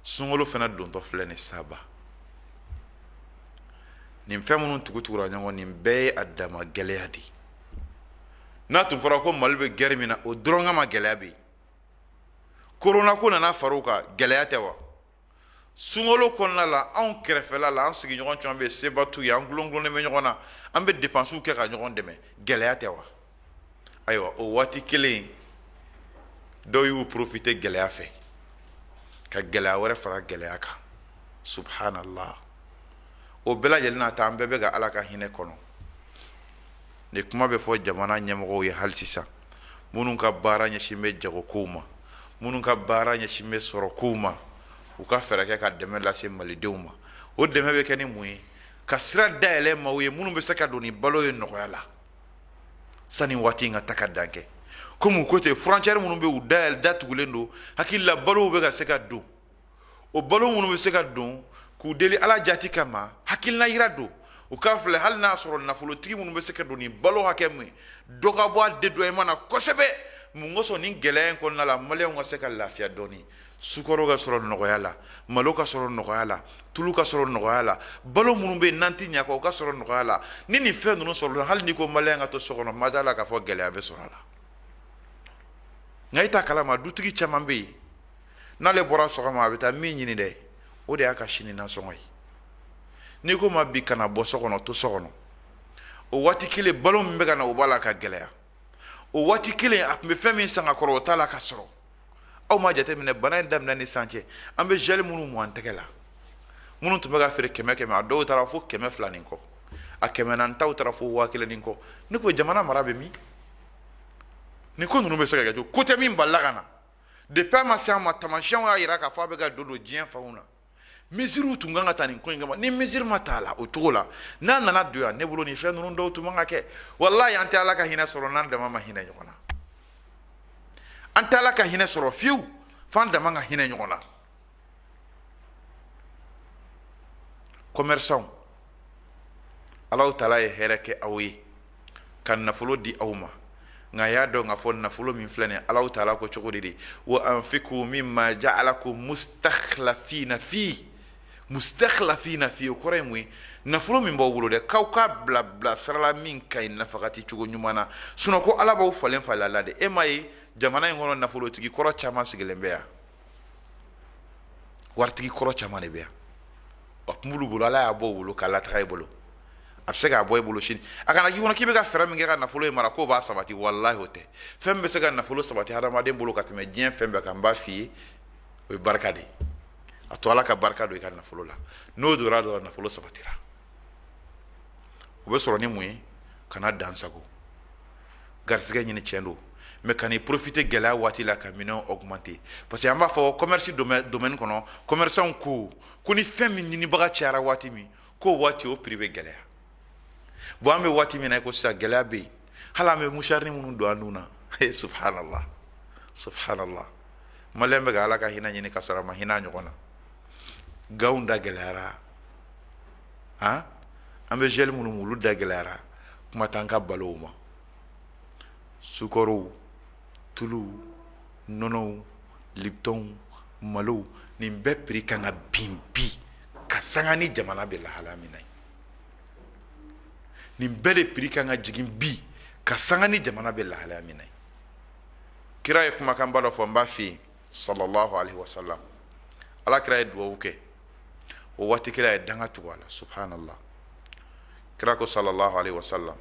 sunkalo fana dontɔ filɛ ni saba nin fɛn minnu tugutugura ɲɔgɔn nin bɛɛ ye a dama gɛlɛya de n'a tun fɔra ko mali bɛ gɛrɛ min na o dɔrɔn kama gɛlɛya bɛ yen korona ko nana far'o kan gɛlɛya tɛ wa sunkalo kɔnɔna la anw kɛrɛfɛla la an sigiɲɔgɔn caman bɛ yen seba t'u ye an gulongulonnen bɛ ɲɔgɔn na an bɛ dépenses kɛ ka ɲɔgɔn dɛmɛ gɛlɛya tɛ wa ayiwa o waati kelen dɔw y'u profiter gɛlɛya fɛ ka gɛlɛya wɛrɛ fara gɛlɛya kan subhanallah o bɛɛ lajɛlen na ta an bɛɛ bɛ ka ala ka hinɛ kɔnɔ ni kuma bɛ fɔ jamana ɲɛmɔgɔw ye hali sisan minnu ka baara ɲɛsin bɛ jagokow ma minnu ka baara ɲɛsin bɛ sɔrɔkow ma u ka fɛɛrɛ kɛ ka dɛmɛ lase malidenw ma o dɛmɛ bɛ kɛ ni mun ye ka sira dayɛlɛ maaw ye minnu bɛ se ka don ni balo ye nɔgɔya la sani waati in ka ta ka dan kɛ komi u ko ten frontière minnu bɛ u datugulen don hakili la balow bɛ ka se ka don o balo minnu bɛ se ka don k'u deli ala jati kama hakilina yira don u k'a filɛ hali n'a sɔrɔ nafolotigi minnu bɛ se ka don ni balo hakɛ min dɔ ka bɔ a dédoyement na kosɛbɛ mun kosɔn nin gɛlɛya in kɔnɔna la maliyɛnw ka se ka lafiya dɔɔni sukaro ka sɔrɔ nɔgɔya la malo ka sɔrɔ nɔgɔya la tulu ka sɔrɔ nɔgɔya la balo minnu bɛ yen n'an tɛ ɲɛ kɔ o ka sɔrɔ nɔgɔya la ni nin fɛn ninnu sɔrɔla hali n'i ko maliyɛn ka to so kɔnɔ ma d'a la k'a fɔ gɛlɛya bɛ sɔrɔ a la nka i t'a kalama dutigi caman bɛ yen n'ale bɔra sɔgɔma a bɛ taa min ɲini dɛ o de y'a ka sini nasɔngɔ ye n'i ko ma bi kana bɔ so kɔnɔ to so kɔnɔ o waati kelen balo min bɛ ka na o b'a la ka gɛlɛya o waati kelen a tun bɛ fɛn min san ka kɔrɔ o t'a la ka sɔrɔ aw ma jateminɛ bana in daminɛ ni san cɛ an bɛ gel minnu mu an tɛgɛ la minnu tun bɛ ka feere 100 a dɔw taara fo 200 ni kɔ a 400 taw taara fo 1000 ni kɔ ne ko jamana mara bɛ min nin ko ninnu bɛ se ka kɛ cogo ko tɛ min balila ka na depuis a ma se an ma tamasiyɛnw y'a jira k'a fɔ a bɛ ka don diɲɛ fanw na mesures tun kan ka ta nin ko in kama ni mesure ma ta la o cogo la n'a nana don yan ne bolo nin fɛn ninnu dɔw tun man ka kɛ walahi an tɛ ala ka hinɛ sɔrɔ n'an dama ma hinɛ ɲɔgɔn na an tɛ ala ka hinɛ sɔrɔ fiyewu f'an dama ka hinɛ ɲɔgɔn na commerçants ala taala ye hɛrɛ kɛ aw ye ka nafolo di aw ma nka y'a dɔn k'a fɔ nafolo min filɛ nin ala taala ko cogo de wa anfiqu mimma ja'alakum mustakhlafina fi o kɔrɔ ye mun ye nafolo min b'aw bolo dɛ k'aw ka bila sarala min ka ɲi nafagati cogo ɲuman na sinon ko ala b'aw falen a la de e ma ye jamana in kɔnɔ nafolotigi kɔrɔ caman sigilen bɛ yan waritigi kɔrɔ caman de bɛ yan a tun b'olu bolo ala y'a bɔ u bolo k'a lataga i bolo a bɛ se k'a bɔ i bolo sini a kana k'i kɔnɔ k'i bɛ ka fɛɛrɛ min kɛ ka nafolo in mara k'o b'a sabati walahi o tɛ fɛn min bɛ se ka nafolo sabati hadamaden bolo ka tɛmɛ diɲɛ fɛn bɛɛ kan n b'a f'i ye o ye barika de ye a to ala ka barika don i ka nafolo la n'o donna dɔrɔn nafolo sabatira o bɛ sɔrɔ ni mun ye kana dan sago garisigɛ ɲini tiɲɛ don mais kan'i profiter gɛlɛya waati la ka minɛnw augmenter parce que an b'a fɔ commerce domaine kɔnɔ commerçants ko ni fɛn min ɲinibaga cayara waati min k'o waati o prix bɛ gɛlɛya bon an bɛ waati min na ko sisan gɛlɛya bɛ yen hali an bɛ musharini minnu don an nun na subhanallah maliyɛn bɛ ka ala ka hinɛ ɲini ka sɔrɔ a ma hinɛ a ɲɔgɔn na gaw da gɛlɛyara an bɛ gel minnu mu olu da gɛlɛyara kuma t'an ka balow ma sukaro tulu nɔnɔw lipton malo nin bɛɛ prix kan ka bin bi ka sanga ni jamana bɛ lahala min na nin bɛɛ de prix kan ka jigin bi ka sanga ni jamana bɛ lahala min na kira ye kumakan ba dɔ fɔ n b'a f'i ye sallallahu alaihi wasallam ala kira ye duwawu kɛ o waati kira ye danga tugu a la subhanallah kira ko sallallahu alaihi wasallam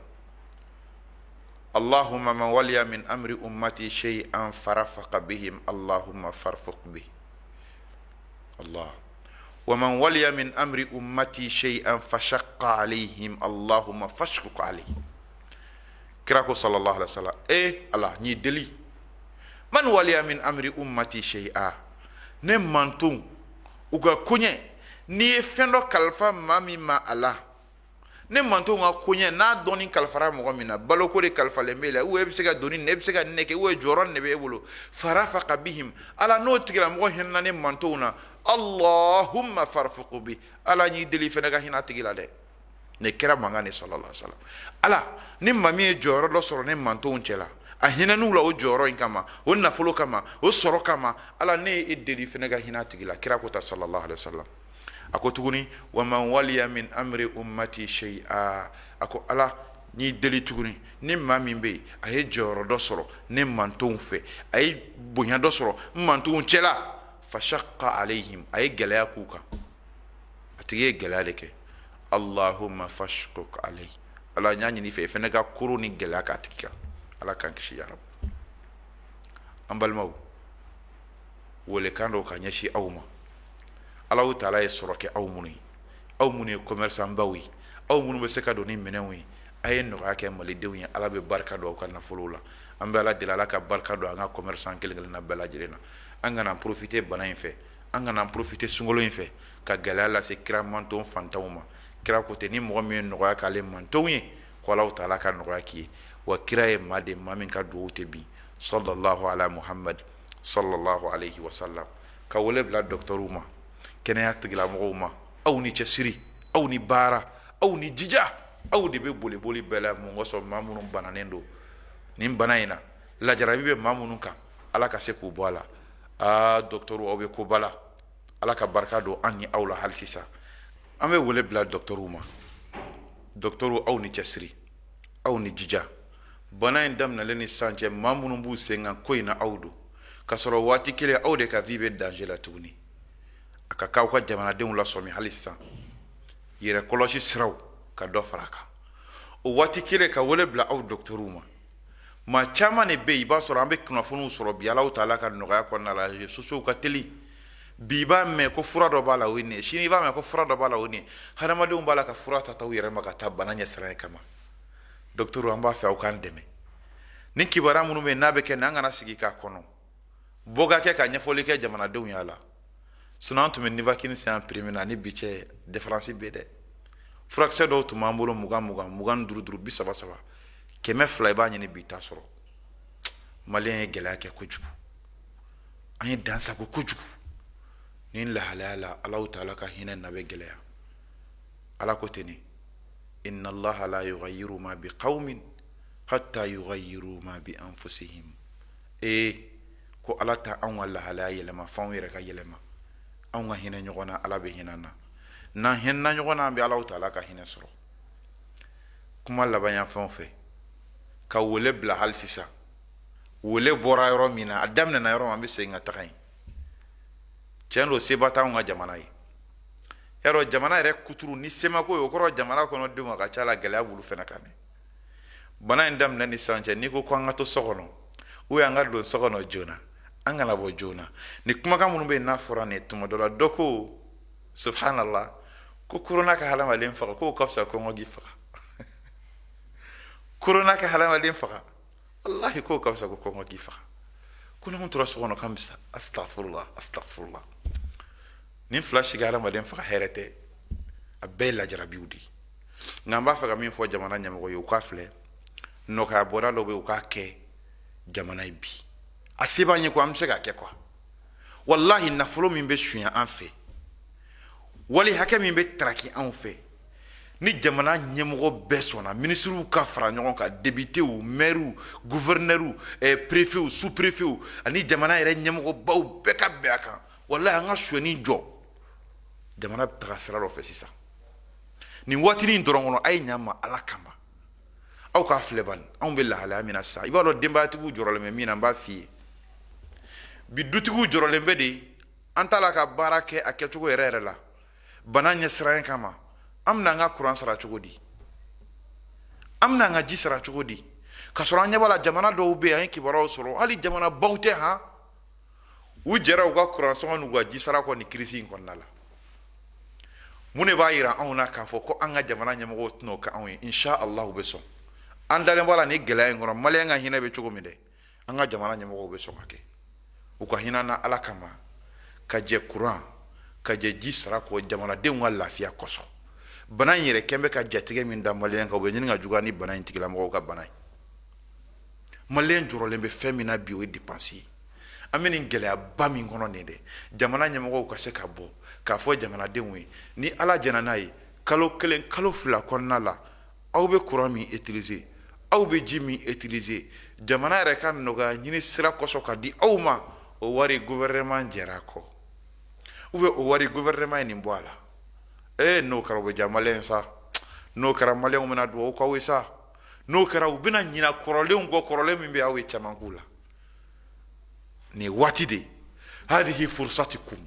allahumma man waliya min amri ummati shay'an farafaqa bihim allahumma farfuq bihi allah wa man waliya min amri ummati shay'an fashaqqa alayhim allahumma fashquq alayhi kira ko sallallahu alaihi wasallam allah ni deli man waliya min amri ummati shay'a ne mantum uga kunye ni fendo kalfa mami ma ala ne mantum ga kunye na doni kalfara mo mina baloko de kalfa le mele u e bisega doni ne bisega neke u e joron ne be wolo farafaqa bihim ala no tigira mo hinna ne mantuna allahumma farfuq bi ala ni deli fenega hina tigila de ne kira mangane sallallahu alaihi wasallam ala ni mami joro do soro ne mantun chela a hina nula o joro in kama o nafolo kama o soro kama ala ne e deli fenega hina tigila kira ko ta sallallahu alaihi wasallam ako tuguni wa man waliya min amri ummati shay'a ako ala ni deli tuguni ni mami be ay joro do soro ne mantun fe ay bonya do soro mantun chela fashaqqa alayhim ay galaya kuka atige galaleke allahumma fashquq alayhi ala nyani ni fe fenega kuru ni galaya ka tika ala kan kishi ya rab ambal maw wole kando ka nyashi awma ala taala ye soroke awmuni commerçant bawi awmuni be seka do ni menenwi ay no ka ke mali dewi ala be barka do ka na fulula amba ala dilala ka barka do nga commerçant kelgel na bela jirena angana profiter bana infe angana profiter sungolo infe ka galala se kramanton fantawma kira ko te ni mo mi no ka le mantowi ko ala taala ka no ka ki wa kiraye made mamin ka do te bi sallallahu ala muhammad sallallahu alayhi wa sallam ka wole bla doctoruma kenya tigla mo ma aw ni chesiri aw ni bara aw ni jija aw de be boli boli bela mo ngoso mamunu bananendo nim banayina la jarabi be mamunu ka ala ka se ko bola doctoru aw be ko bala ala ka barka do anni awla hal sisa ame wole bla doctoruma doctoru aw ni chesiri aw ni jija bana indam na leni sanje mamunu bu senga koina awdu kasoro wati kile awde ka vibe danger la tuni aka kaw ka jamana de la somi halissa yere koloshi siraw ka do faraka o wati kile ka wole bla aw doctoruma ma chama ne be ba soro ambe kuna funu soro bi ala taala ka no ga ko na la susu ka teli biba me ko fura do bala wini shini ba me ko fura do bala wini harama de bala ka fura ta taw yere maka tabana nya sira kama docteur amba fa o kan deme nin kibara munu me nabe ke nangana sigi ka kono boga ke ka nyafoli ke jamana de yala sunantu men nivakin c'est en primina ni biche différence be de fraxe do to mambulo mugan duru bi saba keme fly ba nyini bi tasoro malien gela ke kujubu ani dansa ko kujubu nin la halala allah taala ka hinan nabe gela ala ko teni inna allaha la yughayyiru ma biqaumin hatta yughayyiru ma bi anfusihim ko ala ta an wala hala yelema fan yere ka yelema an ga hina nyogona ala be hinana na hinna nyogona be ala taala ka hina soro kuma labanya fan fe ka wole bla hal sisa wole bora yoro mina adamna na yoro ambe senga takai chendo sebata nga jamana yi yaro jamana yere kuturu ni sema ko yokoro jamana kono de ma ka chala gala bulu fena kane bana ndam na ni sanje ni ko kwanga to sokono u ya ngado sokono jona angana bo jona ni kuma ka munube na fora ne tuma dola doko subhanallah ko corona ka halama len fa ko kafsa ko ngogi fa corona ka halama len fa wallahi ko kafsa ko ngogi fa kuna mun tura sokono kamsa astaghfirullah nin flash gara ma den fa herete abella jarabiudi ngamba fa min fo jamana nyam ko yo kafle no ka boda lo be ka ke jamana bi asiba nyi ko amse ka ke kwa wallahi nafulo min be shuya an fe wali haka min be traki an fe ni jamana ɲɛmɔgɔ bɛɛ sɔnna ministres ka fara ɲɔgɔn kan députés maires gouverneurs préfets sous-préfets ani jamana yɛrɛ ɲɛmɔgɔbaw bɛɛ ka bɛn a kan wallahi an ka suɲɛni jɔ jamana bɛ taga sira dɔ fɛ sisan nin waatinin dɔrɔn kɔnɔ a ye ɲa ma ala kama aw k'a filɛ bani anw bɛ lahalaya min na sisan i b'a dɔn denbayatigiw jɔrɔlen bɛ min na n b'a f'i ye bi dutigiw jɔrɔlen bɛ de an t'a la ka baara kɛ a kɛcogo yɛrɛ yɛrɛ la bana ɲɛsiranɲɛ kama an bɛna an ka kuran sara cogo di an bɛna an ka ji sara cogo di ka sɔrɔ an ɲɛ b'a la jamana dɔw bɛ yen an ye kibaruyaw sɔrɔ hali jamana baw tɛ han u jɛra u ka kuran sɔngɔ n'u ka ji sara kɔ nin kirisi in kɔnɔna la mun de b'a yira anw na k'a fɔ ko an ka jamana ɲɛmɔgɔw tɛn'o kɛ anw ye insha Allah u bɛ sɔn an dalen b'a la nin gɛlɛya in kɔnɔ maliyɛn ka hinɛ bɛ cogo min dɛ an ka jamana ɲɛmɔgɔw bɛ sɔn ka kɛ u ka hinɛ na ala kama ka jɛ kuran ka jɛ ji sara kɔ jamanadenw ka lafiya kosɔn bana in yɛrɛ kɛn bɛ ka jatigɛ min da maliyɛn kan u bɛ ɲini ka juguya ni bana in tigilamɔgɔw ka bana ye maliyɛn jɔrɔlen bɛ fɛn min na bi o ye dépense ye an bɛ nin gɛlɛyaba min kɔnɔ nin dɛ jamana ɲɛmɔgɔw ka se ka bɔ k'a fɔ jamanadenw ye ni ala jɛna n'a ye kalo kelen kalo fila kɔnɔna la aw bɛ kuran min utiliser aw bɛ ji min utiliser jamana yɛrɛ ka nɔgɔya ɲini sira kosɔn ka di aw ma o wari gouvernement jɛra a kɔ ou bien o wari gouvernement ye nin bɔ a la n'o kɛra u bɛ diya maliyɛn sa n'o kɛra maliyɛnw bɛna dugawu k'aw ye sa n'o kɛra u bɛna ɲina kɔrɔlenw kɔ kɔrɔlen min bɛ aw ye caman k'u la nin waati de hadihi fursatikum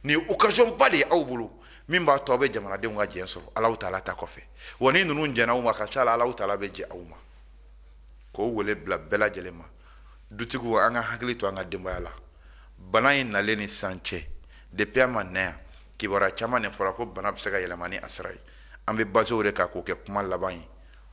nin occasion ba de ye aw bolo min b'a to aw bɛ jamanadenw ka jɛn sɔrɔ Alahu Taala ta kɔfɛ wa ni ninnu jɛnna aw ma ka ca la Alahu Taala bɛ jɛ aw ma k'o wele bila bɛɛ lajɛlen ma dutigiw an ka hakili to an ka denbaya la bana in nalen ni san cɛ depuis a ma na yan kibaruya caman de fɔra ko bana bɛ se ka yɛlɛma ni a sira ye an bɛ basé o de kan k'o kɛ kuma laban ye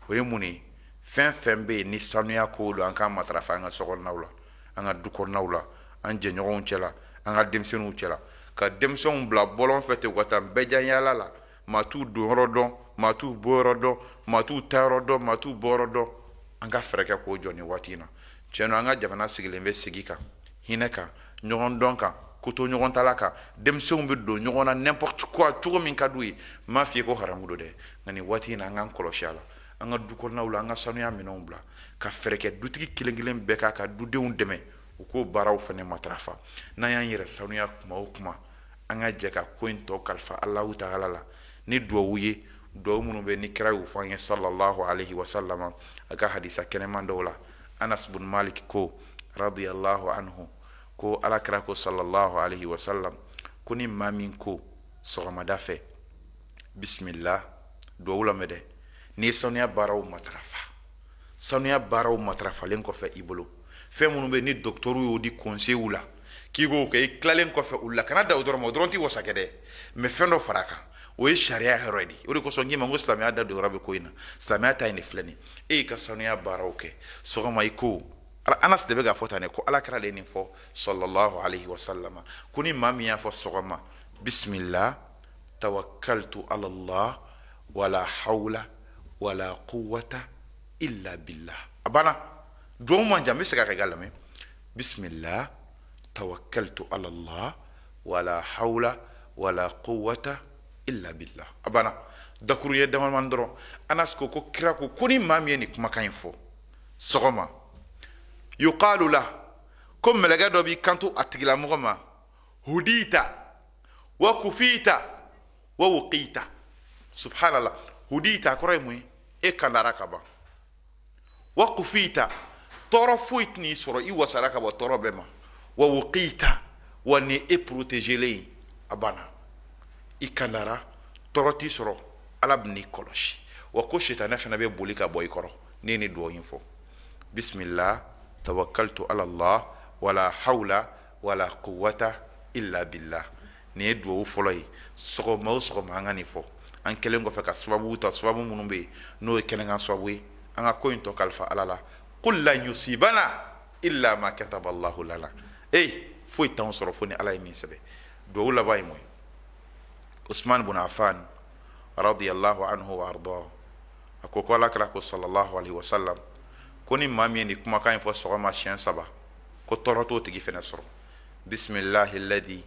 o ye mun ye fɛn fɛn bɛ yen ni sanuya kow don an k'a matarafa an ka sokɔnɔnaw la an ka du kɔnɔnaw la an jɛɲɔgɔnw cɛla an ka denmisɛnninw cɛla ka denmisɛnw bila bɔlɔn fɛ ten u ka taa bɛɛ yaala la maa t'u donyɔrɔ dɔn maa t'u bɔyɔrɔ dɔn maa t'u taayɔrɔ dɔn maa t'u bɔyɔrɔ dɔn an ka fɛɛrɛ kɛ k'o jɔ nin waati in na tiɲɛ don an ka jamana sigilen bɛ sigi kan hinɛ kan ɲɔgɔn dɔn kan ko to ɲɔgɔn tala kan denmisɛnw bɛ don ɲɔgɔn na n'importe quoi cogo min ka d'u ye n m'a f'i ye ko haramu don dɛ nka nin waati in na an k'an kɔlɔsi a la an ka du kɔnɔnaw la an ka sanuya minɛnw bila ka fɛɛrɛ kɛ dutigi kelen kelen bɛɛ k'a ka dudenw dɛmɛ u k'o baaraw fana matarafa n'an y'an yɛrɛ sanuya kuma o kuma an ka jɛ ka ko in tɔ kalifa Alahu Taala la ni duwawu ye duwawu minnu bɛ ni kira y'u fɔ an ye sallallahu alaihi wa sallam a ka hadisa kɛnɛman dɔw la Anas bin Malik ko radiyallahu anhu ko alakira ko sallallahu alaihi wa sallam ko ni maa min ko sɔgɔmada fɛ bismillah duwawu lamɛn dɛ ni ye sanuya baaraw matarafa sanuya baaraw matarafalen kɔfɛ i bolo fɛn minnu bɛ ni docteur y'o di conseil la k'i k'o kɛ i tilalen kɔfɛ olu la kana da o dɔrɔn ma o dɔrɔn t'i wasa kɛ dɛ mais fɛn dɔ fara a kan o ye sariya yɔrɔ ye de o de kosɔn n k'i ma ko silamɛya da don yɔrɔ bɛ ko in na silamɛya ta ye nin filɛ nin e y'i ka sanuya baaraw kɛ sɔgɔma i ko Anas de bɛ k'a fɔ tan de ko alakira de ye nin fɔ sallallahu alaihi wa sallam ko ni maa min y'a fɔ sɔgɔma bismillah tawakkaltu ala Allah wala hawla wala quwwata illa billah a banna duwawu man jan n bɛ segin a kan i ka lamɛn bismillah tawakkaltu ala Allah wala hawla wala quwwata illa billah a banna dakuru ye damadama dɔrɔn Anas ko kira ko ni maa min ye nin kumakan in fɔ sɔgɔma yuqalu la ko mɛlɛkɛ dɔ b'i kanto a tigilamɔgɔ ma hudita wa kufita wa wuqita subhanallah hudita kɔrɔ ye mun ye e kandara ka ban wa kufita tɔɔrɔ foyi tɛn'i sɔrɔ i wasara ka bɔ tɔɔrɔ bɛɛ ma wa wuqita wa ni e protégelen ye a banna i kandara tɔɔrɔ t'i sɔrɔ ala bɛ n'i kɔlɔsi wa ko sitanɛ fana bɛ boli ka bɔ i kɔrɔ ne ye nin duwawu in fɔ bismillah tawakkaltu ala Allah wala hawla wala quwwata illa billah nin ye duwawu fɔlɔ ye sɔgɔma o sɔgɔma an ka nin fɔ an kɛlen kɔfɛ ka sababu ta sababu minnu bɛ yen n'o ye kɛnɛkan sababu ye an ka ko in tɔ kalifa ala la qul lan yusibana illa ma kataba Allahu lana foyi t'anw sɔrɔ fo ni ala ye min sɛbɛn duwawu laban ye mun ye Usman bin Affan radiyallahu anhu wa arda a ko alakira ko sallallahu alaihi wa sallam ko ni maa min ye nin kumakan in fɔ sɔgɔma siɲɛ 3 ko tɔɔrɔ t'o tigi fɛnɛ sɔrɔ bismillahi alladhi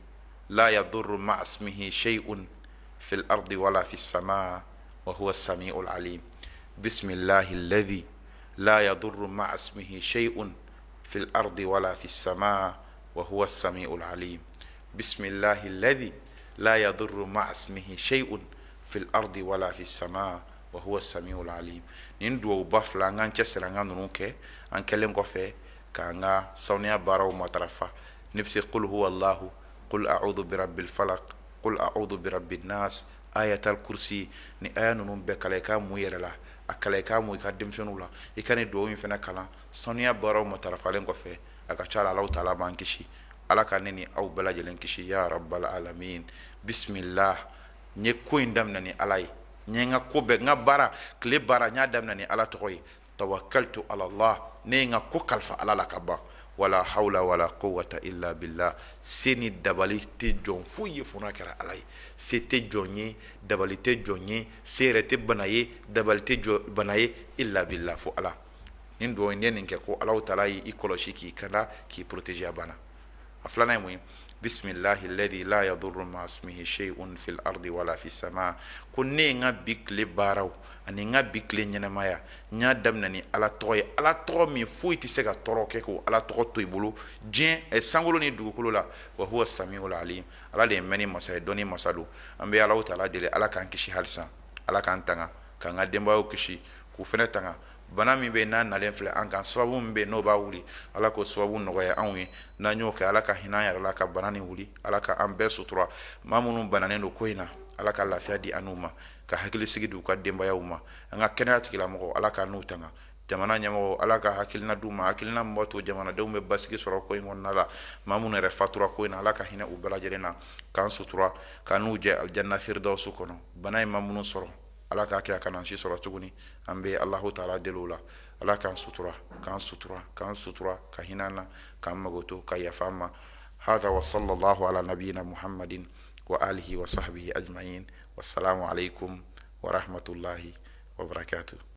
la yadurru ma'a ismihi shay'un fil ardi wala fis samaa وهو السميع العليم بسم الله الذي لا يضر مع اسمه شيء في الأرض ولا في السماء وهو السميع العليم بسم الله الذي لا يضر مع اسمه شيء في الأرض ولا في السماء وهو السميع العليم نندو بافلا نان تسرا نونك ان كلم كوفي كانا سونيا باراو مترفا نفسي قل هو الله قل أعوذ برب الفلق قل أعوذ برب الناس آية الكرسي ni aya nunu bɛɛ kala i k'a mun yɛrɛ la a kala i k'a mun i ka denmisɛnninw la i ka ni duwawu in fana kalan sanuya baaraw matarafalen kɔfɛ a ka ca la Alahu taala b'an kisi ala ka ne ni aw bɛɛ lajɛlen kisi ya rabbal alamin bismillah n ye ko in daminɛ ni ala ye n ye n ka ko bɛɛ n ka baara tile baara n y'a daminɛ ni ala tɔgɔ ye tawakkaltu ala Allah ne ye n ka ko kalifa ala la ka ban wala hawla wala quwwata illa billah seni dabali te jɔn foyi ye fo n'a kɛra ala ye se tɛ jɔn ye dabali tɛ jɔn ye se yɛrɛ tɛ bana ye dabali tɛ jɔ bana ye illa billah fo ala nin duwawu in ne nin kɛ ko Alahu taala y'i kɔlɔsi k'i kanda k'i protéger a bana a filanan ye mun ye bismillahi alladhi la yadurru ma ismihi shay'un fil ardi wala fis sama ko ne ye n ka bi tile baaraw ani n ka bi tile ɲɛnamaya n y'a daminɛ ni ala tɔgɔ ye ala tɔgɔ min foyi tɛ se ka tɔɔrɔ kɛ ko ala tɔgɔ to i bolo diɲɛ sankolo ni dugukolo la wa huwa samiul alim ala de ye mɛnni masa ye dɔnni masa don an bɛ Alahu taala deli ala k'an kisi halisa ala k'an tanga k'an ka denbayaw kisi k'u fɛnɛ tanga bana min bɛ yen n'a nalen filɛ an kan sababu min bɛ yen n'o b'a wuli ala k'o sababu nɔgɔya anw ye n'an y'o kɛ ala ka hinɛ an yɛrɛ la ka bana nin wuli ala ka an bɛɛ sutura maa minnu bananen don ko in na ala ka lafiya di an n'u ma ka hakili sigi di u ka denbayaw ma an ka kɛnɛya tigilamɔgɔw ala ka n'u tanga jamana ɲɛmɔgɔw ala ka hakilina d'u ma hakilina min b'a to jamanadenw bɛ basigi sɔrɔ ko in kɔnɔna la maa minnu yɛrɛ fatura ko in na ala ka hinɛ u bɛɛ lajɛlen na k'an sutura ka n'u jɛ aljanna firdausu kɔnɔ bana in ma minnu sɔrɔ ala k'a kɛ a kana si sɔrɔ tuguni an bɛ Alahu taala deli o la ala k'an sutura k'an sutura k'an sutura ka hinɛ an na k'an mago to ka yafa an ma hada wa sallallahu ala nabiyina muhammadin wa alihi wa sahbihi ajma'in wassalamu alaikum wa rahmatullahi wa barakatuh